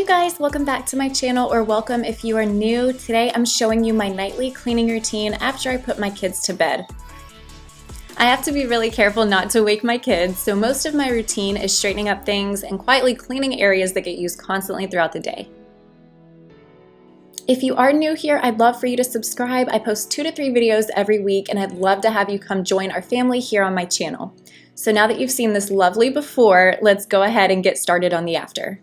guys, welcome back to my channel, or welcome if you are new. Today I'm showing you my nightly cleaning routine after I put my kids to bed. I have to be really careful not to wake my kids, so most of my routine is straightening up things and quietly cleaning areas that get used constantly throughout the day. If you are new here, I'd love for you to subscribe. I post 2 to 3 videos every week, and I'd love to have you come join our family here on my channel. So now that you've seen this lovely before, let's go ahead and get started on the after.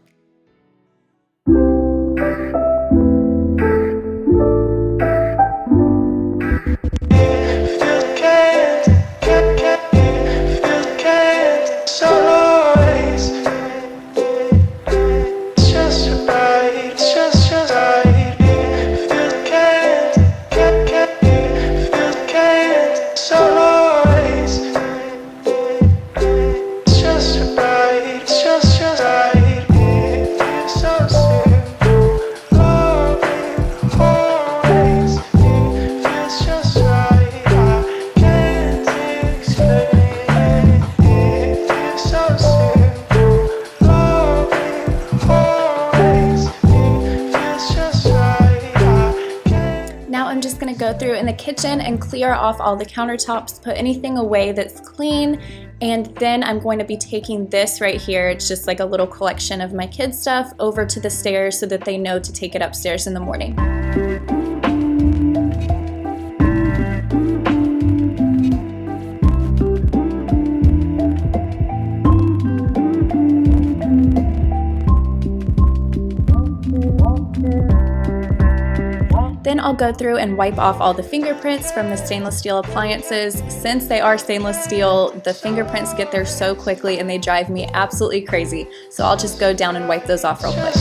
I'm just going to go through in the kitchen and clear off all the countertops, put anything away that's clean, and then I'm going to be taking this right here, it's just like a little collection of my kids' stuff, over to the stairs so that they know to take it upstairs in the morning. Then I'll go through and wipe off all the fingerprints from the stainless steel appliances. Since they are stainless steel, the fingerprints get there so quickly and they drive me absolutely crazy. So I'll just go down and wipe those off real quick.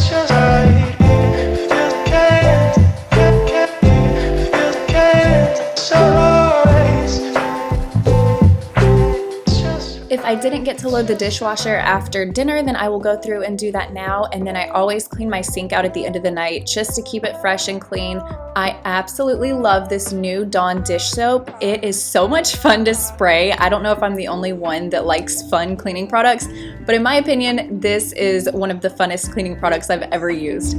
If I didn't get to load the dishwasher after dinner, then I will go through and do that now, and then I always clean my sink out at the end of the night just to keep it fresh and clean. I absolutely love this new Dawn dish soap. It is so much fun to spray. I don't know if I'm the only one that likes fun cleaning products, but in my opinion, this is one of the funnest cleaning products I've ever used.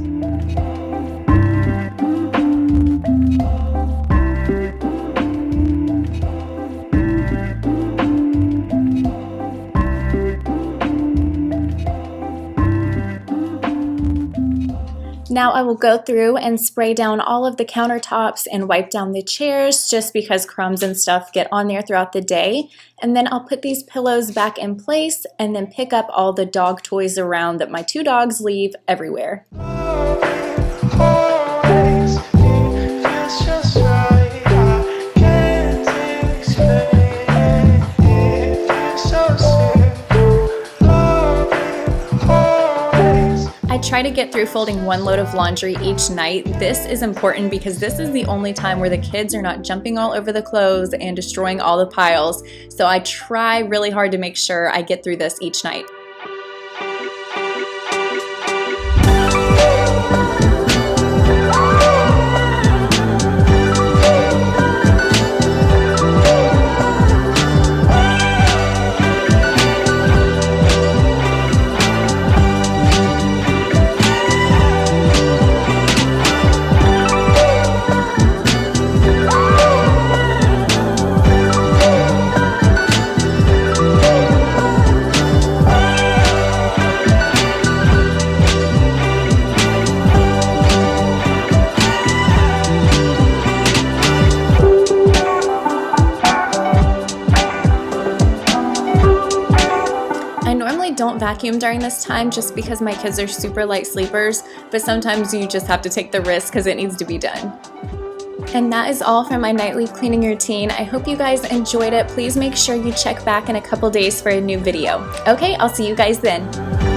Now I will go through and spray down all of the countertops and wipe down the chairs just because crumbs and stuff get on there throughout the day. And then I'll put these pillows back in place and then pick up all the dog toys around that my 2 dogs leave everywhere. I try to get through folding 1 load of laundry each night. This is important because this is the only time where the kids are not jumping all over the clothes and destroying all the piles. So I try really hard to make sure I get through this each night. Don't vacuum during this time just because my kids are super light sleepers, but sometimes you just have to take the risk because it needs to be done. And that is all for my nightly cleaning routine. I hope you guys enjoyed it. Please make sure you check back in a couple days for a new video. Okay, I'll see you guys then.